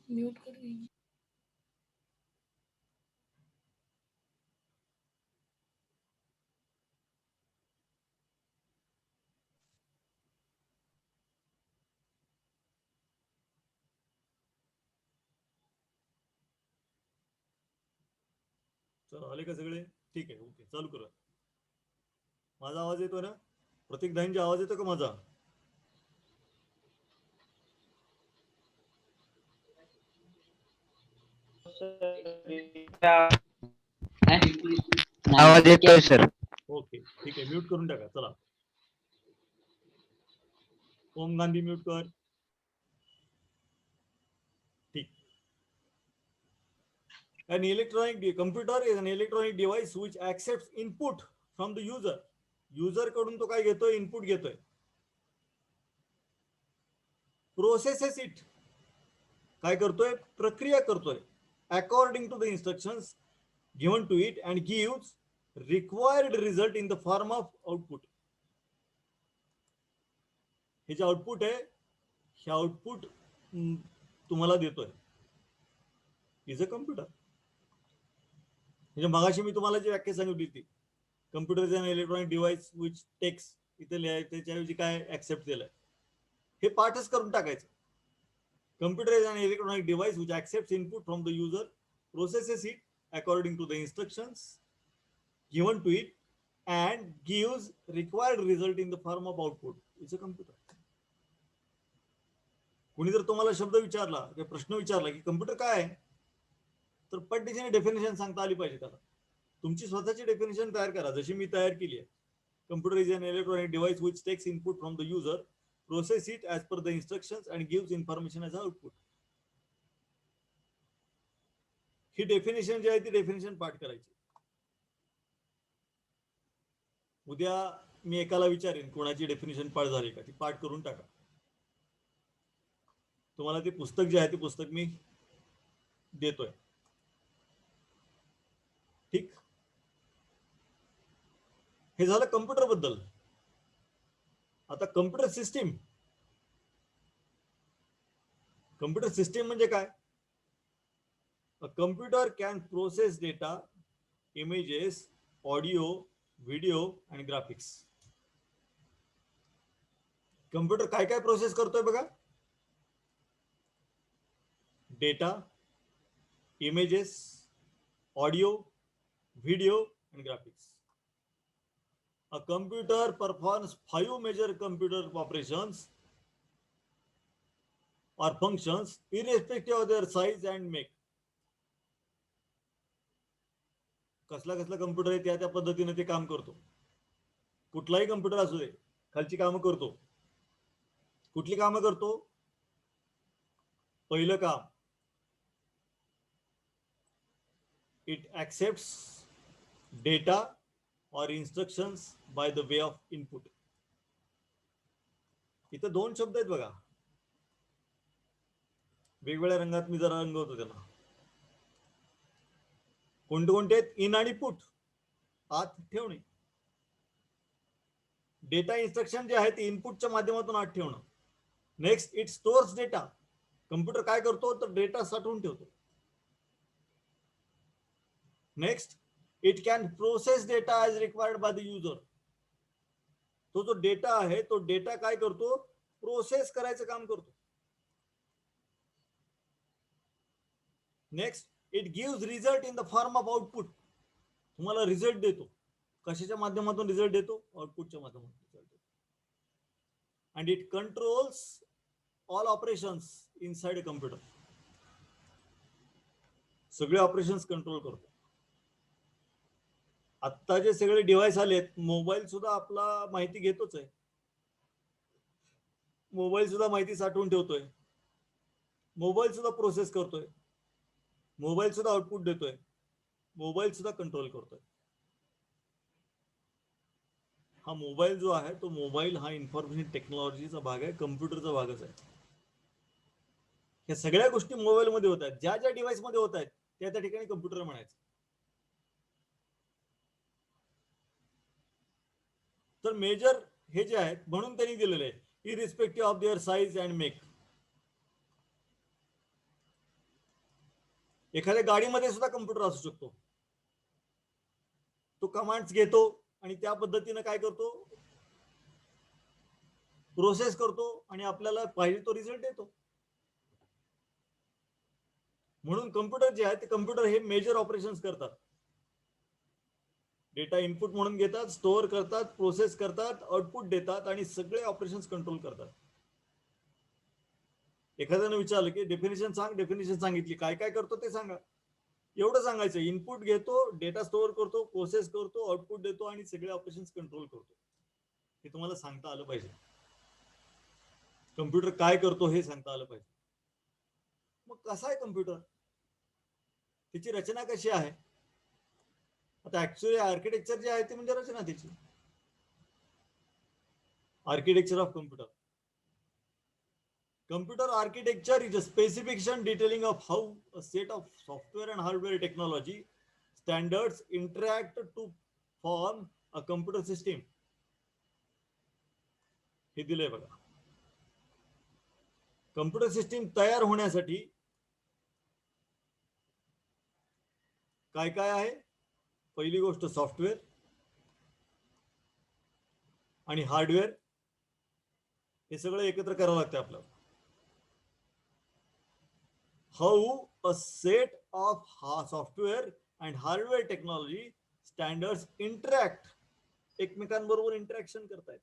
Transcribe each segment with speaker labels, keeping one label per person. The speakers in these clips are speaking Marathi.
Speaker 1: म्यूट कर देंगे.
Speaker 2: चला आले का सगळे? ठीक आहे, ओके, चालू करूया. माझा आवाज येतो ना? प्रतीक दाईंचा आवाज येतो का माझा?
Speaker 3: आवाज येतोय सर.
Speaker 2: ओके ठीक आहे, म्यूट करून टाका. चला, ओम गांधी म्यूट कर. ठीक. An electronic computer is an electronic device which accepts input from the user. User कडून तो काय घेतोय? इनपुट घेतोय. प्रोसेसेस इट, काय करतोय? प्रक्रिया करतोय. According to the instructions given to it and gives required result in the form of output. हे जे आउटपुट आहे, हे आउटपुट तुम्हाला देतोय इज अ कम्प्युटर. म्हणजे मगाशी मी तुम्हाला जी व्याख्या सांगितली ती, computer is an electronic device which takes, इथे त्याच्याऐवजी काय ऍक्सेप्ट केलंय, हे पाठच करून टाकायचं. Computer is an electronic device which accept input from the user, processes it according to the instructions given to it and gives required result in the form of output is a computer. कोणी जर तुम्हाला शब्द विचारला किंवा प्रश्न विचारला की कम्प्युटर काय आहे, तर पटदिशीने डेफिनेशन सांगता आली पाहिजे त्याला. तुमची स्वतःची डेफिनेशन तयार करा, जशी मी तयार केली आहे. Computer is an electronic device which takes input from the user, process it as per the instructions and gives information as a output. ही डेफिनेशन जी आहे ती डेफिनेशन पाठ करायची. उद्या मी एकाला विचारेन कोणाची डेफिनेशन पाठ झाली का, ती पाठ करून टाका. तुम्हाला ते पुस्तक जे आहे ते पुस्तक मी देतोय. ठीक, हे झालं कम्प्युटर बद्दल. आता कम्प्युटर सिस्टीम. कम्प्युटर सिस्टीम म्हणजे काय? अ computer can process data, images, audio, video आणि ग्राफिक्स. कम्प्युटर काय काय प्रोसेस करतोय बघा? डेटा, इमेजेस, ऑडिओ, व्हिडिओ आणि graphics. A computer performs 5 major computer operations or functions irrespective of their size and make. कसला कसला कम्प्युटर आहे त्या त्या पद्धतीने ते काम करतो. कुठलाही कम्प्युटर असू दे, खालची कामं करतो. कुठली कामं करतो? पहिलं काम, it accepts data or instructions by the way of input. इथं दोन शब्द आहेत बघा, वेगवेगळ्या रंगात मी जरा रंगवतो त्याला. कोणते कोणते आहेत? इन आणि पुट, आत ठेवणे. डेटा इन्स्ट्रक्शन जे आहे ते इनपुटच्या माध्यमातून आत ठेवणं. Next, it stores data. Computer काय करतो? तर डेटा साठवून ठेवतो. Next, it can process data as required by the user. तो जो डेटा आहे तो डेटा काय करतो? प्रोसेस करायचं काम करतो. Next, it gives result in the form of output. तुम्हाला रिझल्ट देतो. कशाच्या माध्यमातून रिझल्ट देतो? आउटपुटच्या माध्यमातून रिझल्ट देतो. And it controls all operations inside a computer. सगळे ऑपरेशन्स कंट्रोल करतो. आत्ता जे सगळे डिव्हाइस आलेत, मोबाईल सुद्धा आपला माहिती घेतोच आहे. मोबाईल सुद्धा माहिती साठवून ठेवतोय. मोबाईल सुद्धा प्रोसेस करतोय. मोबाईल सुद्धा आउटपुट देतोय. मोबाईल सुद्धा कंट्रोल करतोय. हा मोबाईल जो आहे तो मोबाईल हा इन्फॉर्मेशन टेक्नॉलॉजीचा भाग आहे, कम्प्युटरचा भागच आहे. या सगळ्या गोष्टी मोबाईलमध्ये होत आहेत. ज्या ज्या डिव्हाइसमध्ये होत आहेत त्या त्या ठिकाणी कम्प्युटर म्हणायचं. तर मेजर हे जे आहेत म्हणून त्यांनी दिलेले आहे, irrespective of their size and make. एखाद्या गाडीमध्ये सुद्धा कम्प्युटर असू शकतो. तो कमांड्स घेतो आणि त्या पद्धतीने काय करतो, प्रोसेस करतो आणि आपल्याला पाहिजे तो रिझल्ट येतो. म्हणून कम्प्युटर जे आहे ते कम्प्युटर हे मेजर ऑपरेशन्स करतात. डेटा इनपुट म्हणून घेतात, स्टोअर करतात, प्रोसेस करतात, आउटपुट देतात आणि सगळे ऑपरेशन्स कंट्रोल करतात. एखाद्याने विचारलं की डेफिनेशन सांग, डेफिनेशन सांगितली, काय काय करतो ते सांगा. एवढं सांगायचं, इनपुट घेतो, डेटा स्टोअर करतो, प्रोसेस करतो, आउटपुट देतो आणि सगळे ऑपरेशन्स कंट्रोल करतो. हे तुम्हाला सांगता आलं पाहिजे. कम्प्युटर काय करतो हे सांगता आलं पाहिजे. मग कसा आहे कम्प्युटर, त्याची रचना कशी आहे. आता ऍक्च्युअली आर्किटेक्चर जे आहे ते म्हणजे रचना त्याची. Architecture of computer. Computer architecture is a specification detailing of how a set of software and hardware technology standards interact to form a computer system. हे दिलंय बघा. कम्प्युटर सिस्टीम तयार होण्यासाठी काय काय आहे. पहिली गोष्ट सॉफ्टवेअर आणि हार्डवेअर हे सगळं एकत्र करावं लागतं आपल्याला. How a set of software and hardware technology standards interact, एकमेकांबरोबर इंटरॅक्शन करतायत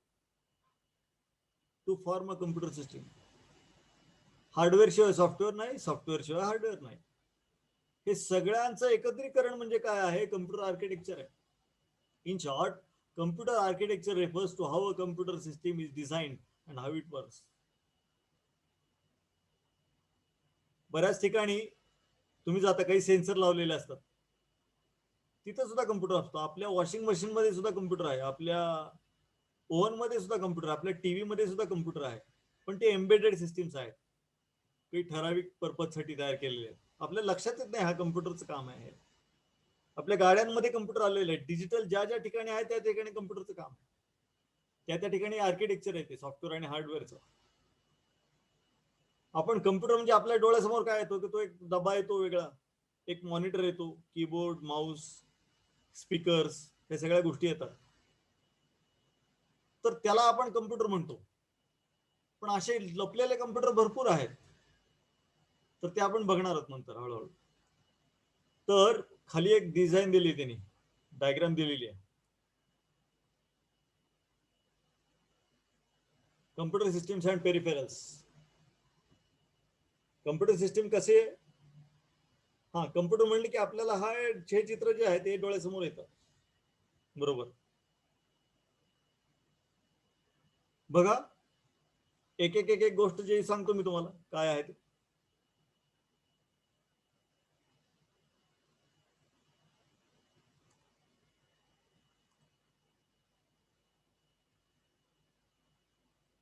Speaker 2: to form a computer system. Hardware शिवाय सॉफ्टवेअर नाही, सॉफ्टवेअर शिवाय हार्डवेअर नाही. हे सगळ्यांचं एकत्रीकरण म्हणजे काय आहे, कम्प्युटर आर्किटेक्चर आहे. In short, computer architecture refers to how a computer system is designed and how it works. बऱ्याच ठिकाणी तुम्ही जाता, काही सेन्सर लावलेले असतात, तिथं सुद्धा कम्प्युटर असतो. आपल्या वॉशिंग मशीन मध्ये सुद्धा कम्प्युटर आहे, आपल्या ओव्हन मध्ये सुद्धा कम्प्युटर, आपल्या टीव्ही मध्ये सुद्धा कम्प्युटर आहे. पण ते एम्बेडेड सिस्टीम्स आहेत, काही ठराविक पर्पज साठी तयार केलेले आहेत. आपल्या लक्षात येत नाही हा कम्प्युटरचं काम आहे. आपल्या गाड्यांमध्ये कम्प्युटर आलेले आहेत. डिजिटल ज्या ज्या ठिकाणी आहे त्या ठिकाणी कम्प्युटरचं काम, त्या त्या ठिकाणी आर्किटेक्चर आहे ते सॉफ्टवेअर आणि हार्डवेअरचं. आपण कम्प्युटर म्हणजे आपल्या डोळ्यासमोर काय येतो की तो एक डबा येतो वेगळा, एक मॉनिटर येतो, कीबोर्ड, माऊस, स्पीकर्स, हे सगळ्या गोष्टी येतात, तर त्याला आपण कम्प्युटर म्हणतो. पण असे लपलेले कम्प्युटर भरपूर आहेत, तर ते आपण बघणार आहोत नंतर हळूहळू. तर खाली एक डिझाईन दिली, त्यांनी डायग्राम दिलेली आहे. Computer systems and peripherals. Computer system कसे, हा कम्प्युटर म्हणले की आपल्याला हे चित्र जे आहे ते डोळ्यासमोर येतं, बरोबर. बघा, एक एक एक एक गोष्ट जे सांगतो मी तुम्हाला काय आहे ते.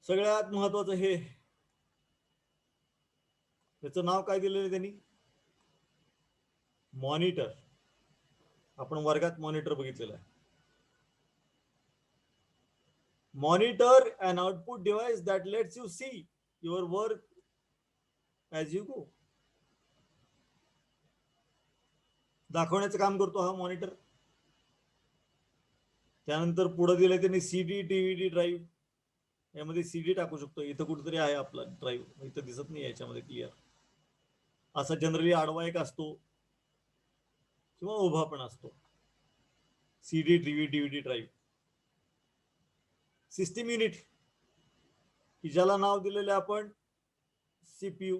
Speaker 2: सगळ्यात महत्वाचं हे, त्याचं नाव काय दिलेलं त्यांनी, मॉनिटर. आपण वर्गात मॉनिटर बघितलेलं आहे. Monitor an output device that lets you see your work as you go. दाखवण्याचं काम करतो हा मॉनिटर. त्यानंतर पुढे दिले त्यांनी सीडी, डीव्हीडी, ड्राईव्ह. यामध्ये सीडी टाकू शकतो, इथं कुठेतरी आहे आपला ड्राईव्ह, इथं दिसत नाही याच्यामध्ये क्लिअर. असा जनरली आडवा एक असतो किंवा उभा पण असतो. CD, DVD, drive. System unit, की ज्याला नाव दिलेले आपण सीपीयू.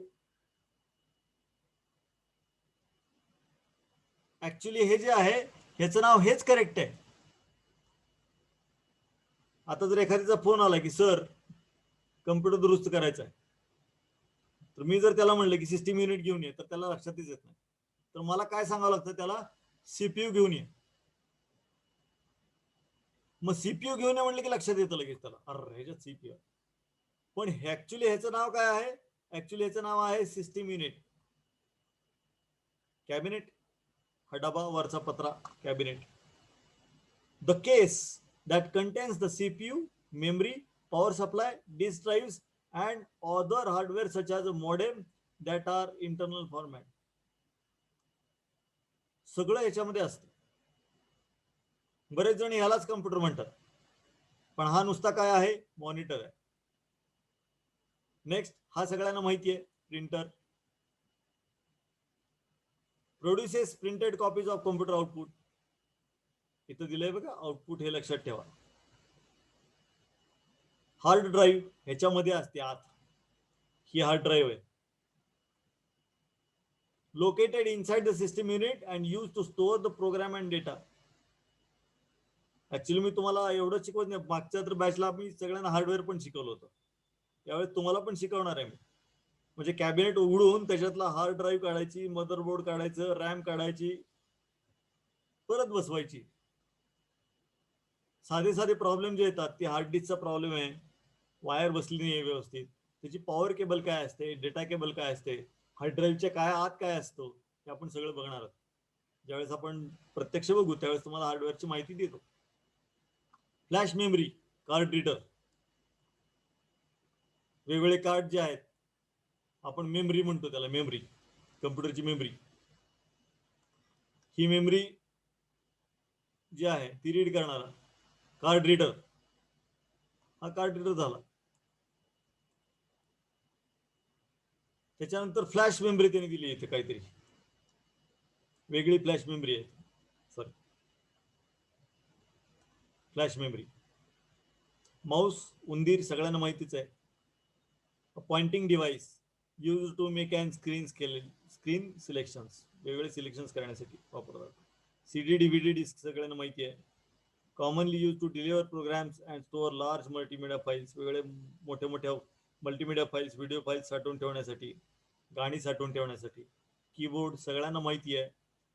Speaker 2: ऍक्च्युली हे जे आहे ह्याचं नाव हेच करेक्ट आहे. आता जर एखाद्याचा फोन आला की सर कम्प्युटर दुरुस्त करायचा आहे, तर मी जर त्याला म्हणलं की सिस्टीम युनिट घेऊन ये, तर त्याला लक्षातच येत नाही. तर मला काय सांगावं लागतं त्याला, सीपीयू घेऊन ये. मग सीपीयू घेऊन ये म्हणलं की लक्षात येतं लगेच त्याला, अरे ह्याच्यात सीपीयू. पण ऍक्च्युली ह्याचं नाव काय आहे, ऍक्च्युली ह्याचं नाव आहे सिस्टीम युनिट. कॅबिनेट, हा डबा वरचा पत्रा cabinet. The case that contains the CPU, memory, power supply, disk drives, and other hardware such as a modem that are internal format. सगळं याच्यामध्ये असतं. बरेच जण ह्यालाच कम्प्युटर म्हणतात, पण हा नुसता काय आहे? मॉनिटर आहे. नेक्स्ट, हा सगळ्यांना माहिती आहे, printer. Produces printed copies of computer output. इथं दिलंय बघा आउटपुट, हे लक्षात ठेवा. हार्ड ड्राईव्ह ह्याच्यामध्ये असते आत, ही हार्ड ड्राईव्ह आहे. Located inside the system unit and use to store the program and data. Actually मी तुम्हाला एवढं शिकवत नाही, मागच्या तर बॅचला मी सगळ्यांना हार्डवेअर पण शिकवलं होतं, त्यावेळेस तुम्हाला पण शिकवणार आहे मी. म्हणजे कॅबिनेट उघडून त्याच्यातला हार्ड ड्राईव्ह काढायची, मदरबोर्ड काढायचं, रॅम काढायची, परत बसवायची. साधे साधे प्रॉब्लेम जे येतात ते हार्ड डिस्कचा प्रॉब्लेम आहे, वायर बसली नाही व्यवस्थित, त्याची पॉवर केबल काय असते, डेटा केबल काय असते, हार्ड ड्राईव्हच्या काय आत काय असतो, हे आपण सगळं बघणार आहोत. ज्यावेळेस आपण प्रत्यक्ष बघू त्यावेळेस तुम्हाला हार्डवेअरची माहिती देतो. Flash memory, card reader. वेगवेगळे कार्ड जे आहेत आपण मेमरी म्हणतो त्याला, मेमरी, कम्प्युटरची मेमरी. ही मेमरी जी आहे ती रीड करणारा कार्ड रीडर, हा कार्ड रीडर झाला. त्याच्यानंतर फ्लॅश मेमरी त्यांनी दिली इथे काहीतरी वेगळी फ्लॅश मेमरी आहे, सॉरी, फ्लॅश मेमरी. माऊस, उंदीर सगळ्यांना माहितीच आहे. Pointing device use to make and screen selections, वेगवेगळे सिलेक्शन्स करण्यासाठी वापरतात. सीडी डीव्हीडी डिस्क सगळ्यांना माहिती आहे. Commonly use to deliver programs and store large multimedia files, वेगवेगळे मोठ्या मोठ्या मल्टीमीडिया फाईल्स, व्हिडिओ फाईल्स साठवून ठेवण्यासाठी, गाणी साठवून ठेवण्यासाठी. कीबोर्ड सगळ्यांना माहिती आहे.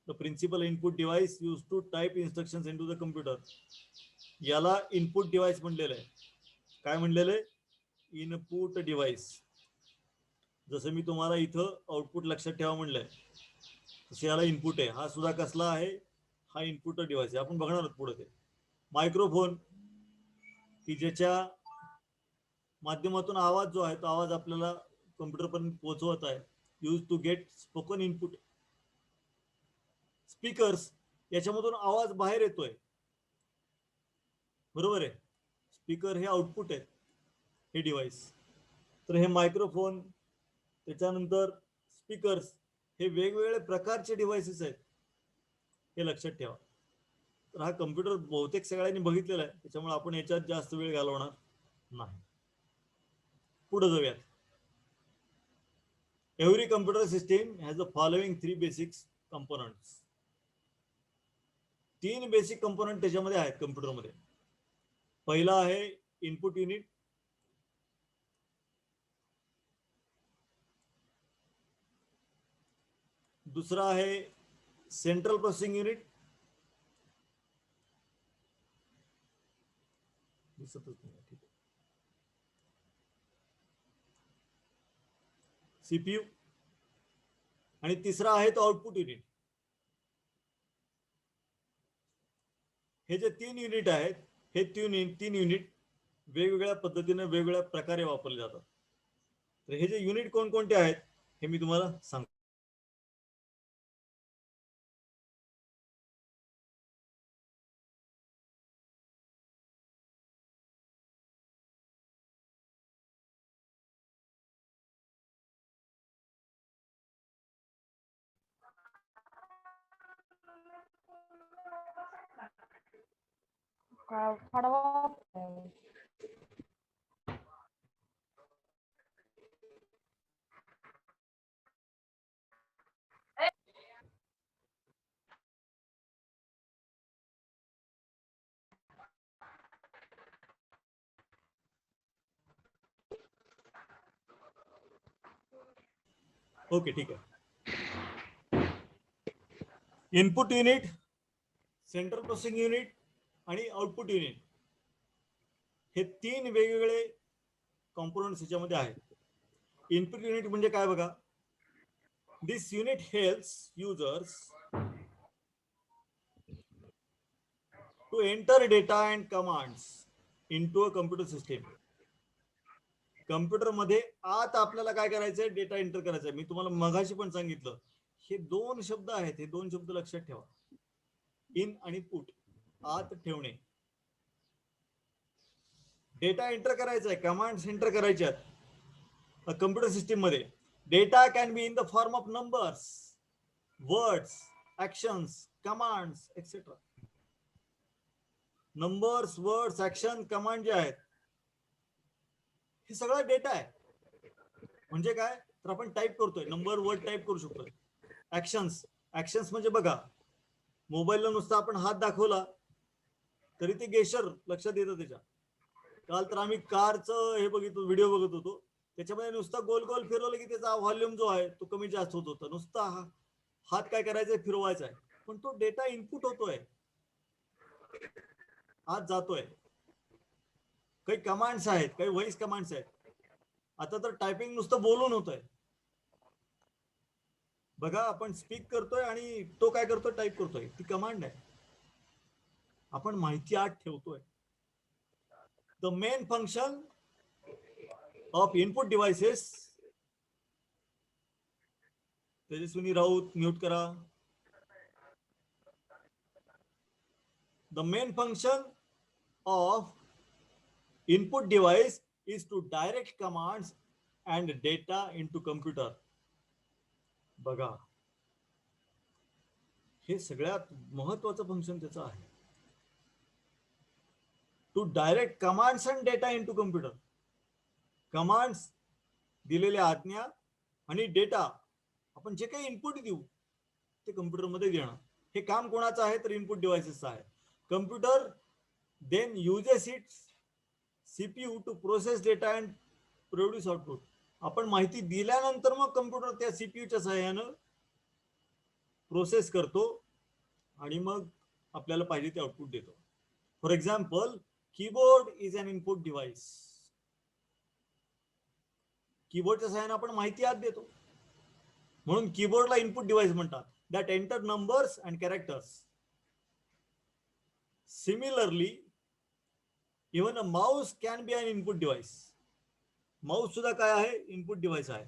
Speaker 2: The principal input device use to type instructions into the computer. याला इनपुट डिव्हाइस म्हणलेलं आहे. काय म्हणलेलं आहे? Input device. जसं मी तुम्हाला इथं आउटपुट लक्षात ठेवा म्हणलंय, तसे याला इनपुट आहे. हा सुद्धा कसला आहे? हा इनपुट डिव्हाइस आहे. आपण बघणार आहोत पुढे ते. मायक्रोफोन, की ज्याच्या माध्यमातून आवाज जो आहे तो आवाज आपल्याला कम्प्युटर पर्यंत पोहोचवत आहे. Use to get spoken input. Speakers, याच्यामधून आवाज बाहेर येतोय, बरोबर आहे. स्पीकर हे आउटपुट आहे, हे डिव्हाइस. तर हे मायक्रोफोन, त्याच्यानंतर स्पीकर्स, हे वेगवेगळे प्रकारचे डिव्हाइसेस आहेत, हे लक्षात ठेवा. तर हा कम्प्युटर बहुतेक सगळ्यांनी बघितलेला आहे, त्याच्यामुळे आपण याच्यात जास्त वेळ घालवणार नाही. पुढे जाऊयात. Every computer system has the following 3 basic components. 3 basic component त्याच्यामध्ये आहेत कम्प्युटरमध्ये. पहिला आहे इनपुट युनिट, दुसरा आहे सेंट्रल प्रोसेसिंग युनिट, सीपीयू, आणि तिसरा आहे तो आउटपुट युनिट. हे जे 3 युनिट आहेत, हे 3 युनिट वेगवेगळ्या पद्धतीने वेगवेगळ्या प्रकारे वापरले जातात. तर हे जे युनिट कोणकोणते आहेत हे मी तुम्हाला सांगतो. ओके, ठीक आहे. Input unit, central processing unit आणि आउटपुट युनिट, हे 3 वेगवेगळे कॉम्पोनंट्स याच्यामध्ये आहेत. इनपुट युनिट म्हणजे काय बघा, this unit helps users to enter data and commands into a computer system. Computer मध्ये आत आपल्याला काय करायचंय? डेटा एंटर करायचा आहे. मी तुम्हाला मगाशी पण सांगितलं, हे दोन शब्द आहेत, हे दोन शब्द लक्षात ठेवा. इन आणि पुट, आत ठेवणे. डेटा एंटर करायचा आहे, कमांड्स एंटर करायचे आहेत कम्प्युटर सिस्टीम मध्ये. Data can be in the form of numbers, words, actions, commands etcetera. Numbers, words, action, command जे आहेत हे सगळा डेटा आहे. म्हणजे काय, तर आपण टाईप करतोय, नंबर, वर्ड टाईप करू शकतोय. ऍक्शन्स, ऍक्शन्स म्हणजे बघा, मोबाईलला नुसता आपण हात दाखवला तरी ते गेशर लक्षात येतं त्याच्या. काल तर आम्ही कारचं हे बघितलं, व्हिडिओ बघत होतो, त्याच्यामध्ये नुसता गोल गोल फिरवलं की त्याचा व्हॉल्यूम जो आहे तो कमी जास्त होत होता. नुसता हात काय करायचंय, फिरवायचा आहे, पण तो डेटा इनपुट होतोय, आत जातोय. काही कमांड्स आहेत, काही व्हॉइस कमांड्स आहेत. आता तर टायपिंग नुसतं बोलून होतंय. बघा, आपण स्पीक करतोय आणि तो काय करतोय, टाईप करतोय, ती कमांड आहे. आपण माहिती आत ठेवतोय. The main function of input devices. Tejaswini Raut mute करा. The main function of input device is to direct commands and data into computer. बघा, हे सगळ्यात महत्वाचं फंक्शन त्याचं आहे. To direct commands and data into computer. Commands, दिलेल्या आज्ञा आणि डेटा, आपण जे काही इनपुट देऊ ते कम्प्युटरमध्ये देणं, हे काम कोणाचं आहे, तर इनपुट डिव्हाइसेसचं आहे. Computer then uses its CPU to process data and produce output. आपण माहिती दिल्यानंतर मग कम्प्युटर त्या सीपीयूच्या सहाय्यानं प्रोसेस करतो आणि मग आपल्याला पाहिजे ते आउटपुट देतो. For example, keyboard is an input device. कीबोर्डच्या सहाय्याने आपण माहिती आत देतो, म्हणून कीबोर्डला इनपुट डिव्हाइस म्हणतात. That enter numbers and characters. Similarly, even a mouse can be an input device. Mouse सुद्धा काय आहे, इनपुट डिव्हाइस आहे.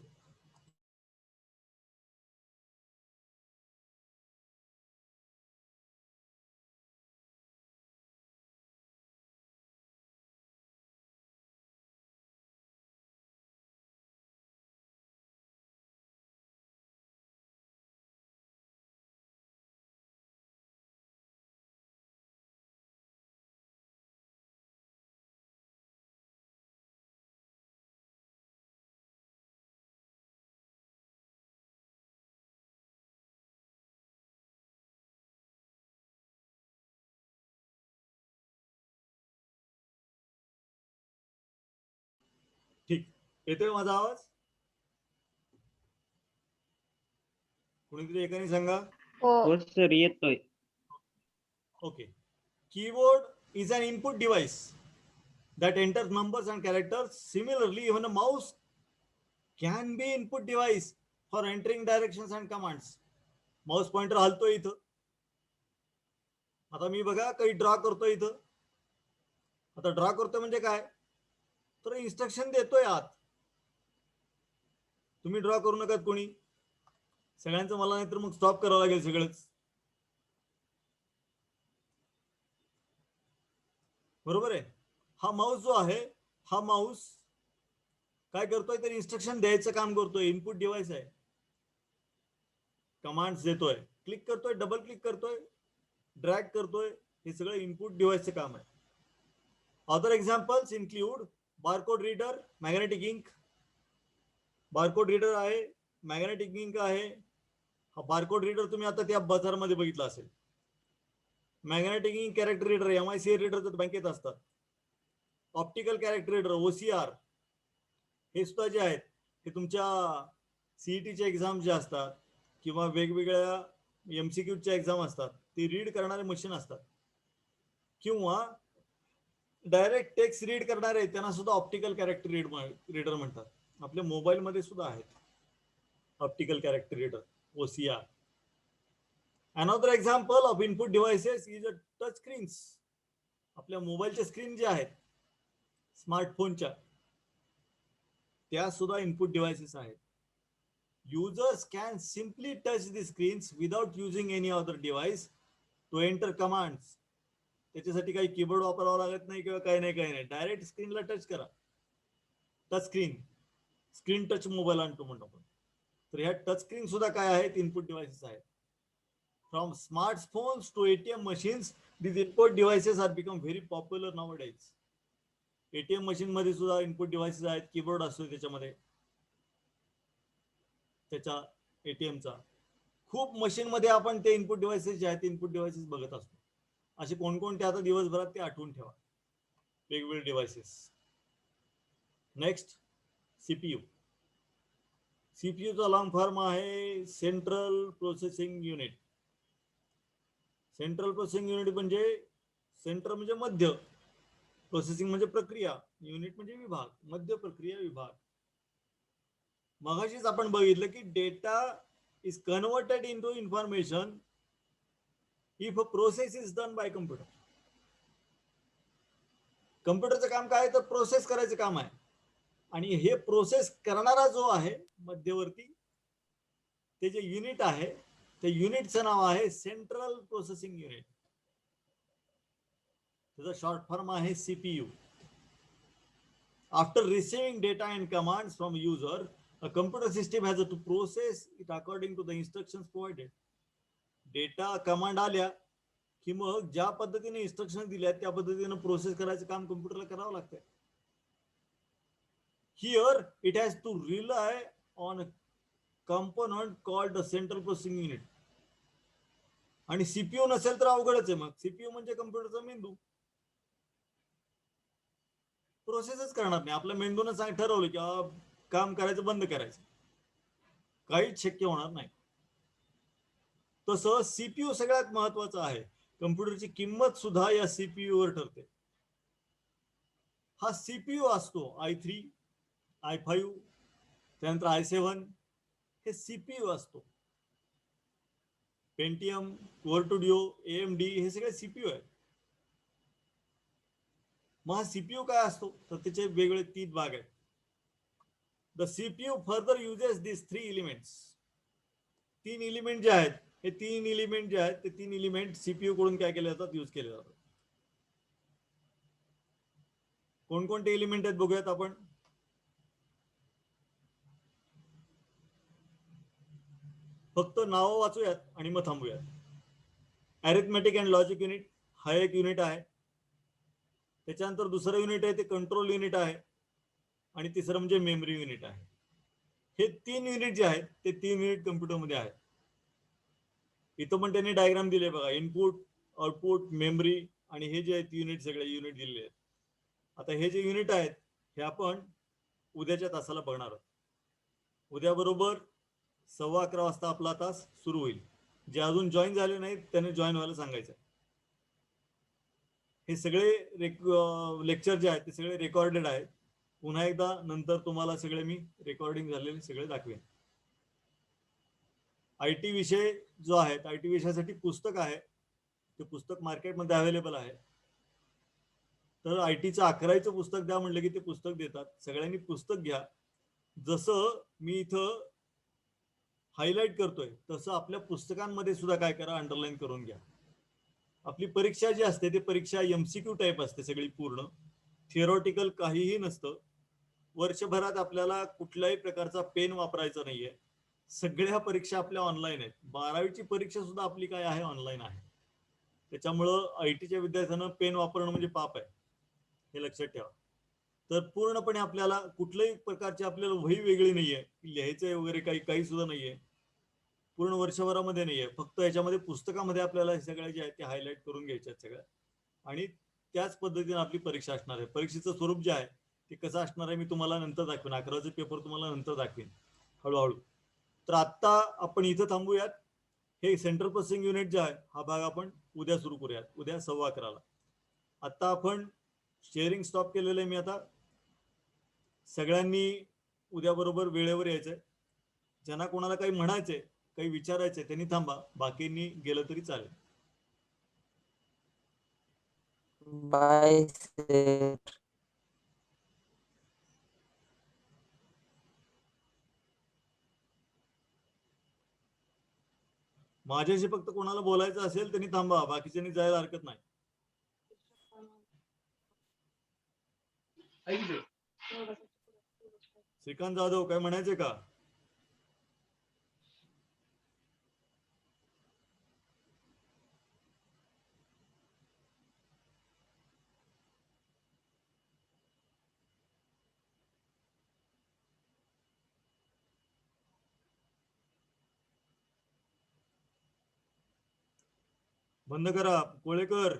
Speaker 2: ठीक, येतोय माझा आवाज? कोणीतरी एकाने सांगा.
Speaker 1: हो सर, येतोय.
Speaker 2: Okay. Keyboard is an input device that enters numbers and characters. Similarly, even a mouse can be input device for entering directions and commands. Mouse pointer हलतोय इथं. आता मी बघा काही ड्रॉ करतोय इथं. आता ड्रॉ करतोय म्हणजे काय, तर इन्स्ट्रक्शन देतोय आत. तुम्ही ड्रॉ करू नका कोणी, सगळ्यांचं मला नाही तर मग स्टॉप करावं लागेल सगळंच. बरोबर आहे. हा माऊस जो आहे, हा माऊस काय करतोय, तर इन्स्ट्रक्शन द्यायचं काम करतोय. इनपुट डिव्हाइस आहे, कमांड्स देतोय, क्लिक करतोय, डबल क्लिक करतोय, ड्रॅग करतोय, हे सगळं इनपुट डिव्हाइसचं काम आहे. Other examples include barcode reader, magnetic ink. Barcode reader आहे, मॅग्नेटिक इंक आहे. हा बारकोड रीडर तुम्ही आता त्या बाजारमध्ये बघितला असेल. Magnetic ink character reader, MICA reader तर बँकेत असतात. ऑप्टिकल कॅरेक्टर रीडर, OCR, हे सुद्धा जे आहेत हे तुमच्या सीईटीच्या एक्झाम जे असतात किंवा वेगवेगळ्या MCQच्या एक्झाम असतात, ते रीड करणारे मशीन असतात. किंवा डायरेक्ट टेक्स्ट रीड करणारे, त्यांना सुद्धा ऑप्टिकल कॅरेक्टर रीडर म्हणतात. आपल्या मोबाईलमध्ये सुद्धा आहेत optical character reader, OCR. Another example of input devices is a touch screens. आपल्या मोबाईलच्या स्क्रीन जे आहेत स्मार्टफोनच्या, त्या सुद्धा इनपुट डिव्हाइसेस आहेत. Users can simply touch the screens without using any other device to enter commands. त्याच्यासाठी काही कीबोर्ड वापरावा लागत नाही किंवा काही नाही. डायरेक्ट स्क्रीनला टच करा. टच स्क्रीन टच मोबाईल आणतो म्हणतो आपण. तर ह्या टच स्क्रीन सुद्धा काय आहेत, इनपुट डिव्हाइसेस आहेत. From smartphones to ATM machines, these input devices are become very popular nowadays. ATM machine मध्ये सुद्धा इनपुट डिव्हाइसेस आहेत, कीबोर्ड असतो त्याच्यामध्ये, त्याच्या ATMचा. खूप मशीन मध्ये आपण ते इनपुट डिव्हाइसेस जे आहेत इनपुट डिव्हाइसेस बघत असतो. असे कोणकोणते आता दिवसभरात ते आठवून ठेवा, वेगवेगळे डिव्हाइसेस. Next, CPU. CPUचा लॉंग फॉर्म आहे central processing unit. Central processing unit म्हणजे सेंटर म्हणजे मध्य, प्रोसेसिंग म्हणजे प्रक्रिया, युनिट म्हणजे विभाग, मध्य प्रक्रिया विभाग. मगाशीच आपण बघितलं की data is converted into information if a process is done by computer. कम्प्युटरचं काम काय, तर प्रोसेस करायचं काम आहे. आणि हे प्रोसेस करणारा जो आहे मध्यवर्ती, ते जे युनिट आहे, त्या युनिटचं नाव आहे सेंट्रल प्रोसेसिंग युनिट. त्याचा शॉर्ट फॉर्म आहे CPU. After receiving data and commands from user, a computer system has to process it according to the instructions provided. Data command आल्या की मग ज्या पद्धतीने इन्स्ट्रक्शन दिल्या त्या पद्धतीने प्रोसेस करायचं काम कम्प्युटरला करावं लागतं. Here it has to rely on a component called the central processing unit. आणि CPU नसेल तर अवघडच आहे. मग CPU म्हणजे कम्प्युटरचा मेंदू. प्रोसेसच करणार नाही. आपल्या मेंदूनं ठरवलं की काम करायचं बंद करायचं, काहीच शक्य होणार नाही. तसं CPU सगळ्यात महत्वाचं आहे. कम्प्युटरची किंमत सुद्धा या CPU वर ठरते. हा CPU असतो i3, i5, त्यानंतर i7, हे CPU असतो. Pentium, core two duo, AMD हे सगळे CPU आहेत. मग हा CPU काय असतो, तर त्याचे वेगळे 3 भाग आहेत. The CPU further uses this 3 elements. 3 element जे आहेत, हे 3 एलिमेंट जे आहेत, ते 3 एलिमेंट CPU कडून काय केले जातात, यूज केले जातात. कोणकोणते एलिमेंट आहेत बघूयात आपण. फक्त नाव वाचूयात आणि मग थांबूयात. अरिथमेटिक अँड लॉजिक युनिट हा एक युनिट आहे. त्याच्यानंतर दुसरं युनिट आहे ते कंट्रोल युनिट आहे. आणि तिसरं म्हणजे मेमरी युनिट आहे. हे 3 युनिट जे आहेत ते 3 युनिट कम्प्युटरमध्ये आहेत. इथं पण त्यांनी डायग्राम दिले बघा, इनपुट, आउटपुट, मेमरी आणि हे जे आहेत युनिट, सगळे युनिट दिलेले आहेत. आता हे जे युनिट आहेत हे आपण उद्याच्या तासाला बघणार आहोत. उद्या बरोबर 11:15 वाजता आपला तास सुरू होईल. जे अजून जॉईन झाले नाहीत त्यांनी जॉईन व्हायला सांगायचं. हे सगळे लेक्चर जे आहेत ते सगळे रेकॉर्डेड आहेत. पुन्हा एकदा नंतर तुम्हाला सगळे मी रेकॉर्डिंग झालेले सगळे दाखवेन. IT विषय जो आहे, IT विषयासाठी पुस्तक आहे, ते पुस्तक मार्केटमध्ये अवेलेबल आहे. तर ITचं 11वीचं पुस्तक द्या म्हणलं की ते पुस्तक देतात. सगळ्यांनी पुस्तक घ्या. जसं मी इथं हायलाइट करतोय तसं आपल्या पुस्तकांमध्ये सुद्धा काय करा, अंडरलाईन करून घ्या. आपली परीक्षा जी असते ती परीक्षा MCQ टाईप असते, सगळी पूर्ण थिअरॉटिकल काहीही नसतं. वर्षभरात आपल्याला कुठल्याही प्रकारचा पेन वापरायचा नाहीये. सगळ्या परीक्षा आपल्या ऑनलाईन आहेत. 12वीची परीक्षा सुद्धा आपली काय आहे, ऑनलाईन आहे. त्याच्यामुळं ITच्या विद्यार्थ्यांना पेन वापरणं म्हणजे पाप आहे, हे लक्षात ठेवा. तर पूर्णपणे आपल्याला कुठल्याही प्रकारची आपल्याला वही वेगळी नाहीये, लिहायचं वगैरे काही सुद्धा नाहीये, पूर्ण वर्षभरामध्ये नाहीये. फक्त याच्यामध्ये पुस्तकामध्ये आपल्याला हे सगळ्या जे आहेत ते हायलाइट करून घ्यायचे आहेत सगळ्या. आणि त्याच पद्धतीने आपली परीक्षा असणार आहे. परीक्षेचं स्वरूप जे आहे ते कसं असणार आहे मी तुम्हाला नंतर दाखवेन. 11वीचे पेपर तुम्हाला नंतर दाखवेन हळूहळू. तर आत्ता आपण इथं थांबूयात. हे सेंट्रल प्रोसेसिंग युनिट जे आहे हा भाग आपण उद्या सुरू करूयात, उद्या 11:15ला. आता आपण शेअरिंग स्टॉप केलेलं आहे मी. आता सगळ्यांनी उद्या बरोबर वेळेवर यायचंय. ज्यांना कोणाला काही म्हणायचंय, काही विचारायचंय त्यांनी थांबा, बाकींनी गेलं तरी चालेल.
Speaker 3: बाय.
Speaker 2: माझ्याशी फक्त कोणाला बोलायचं असेल त्यांनी थांबा, बाकीच्यांनी जायला हरकत नाही. श्रीकांत जाधव काय म्हणायचे का? बंद करा कोळेकर,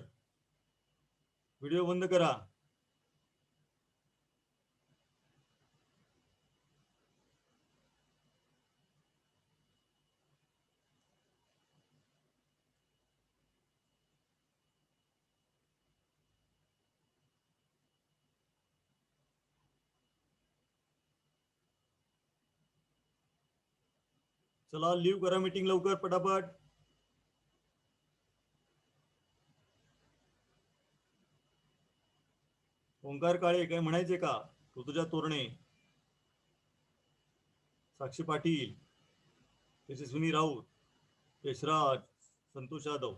Speaker 2: व्हिडिओ बंद करा. चला लिव्ह करा मीटिंग लवकर पटापट. ओंकार काळे काय म्हणायचे का? ऋतुजा तोरणे, साक्षी पाटील, यशस्विनी राऊत, यशराज, संतोष यादव.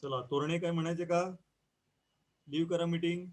Speaker 2: चला तोरणे काय म्हणायचे का? लिव्ह करा मीटिंग.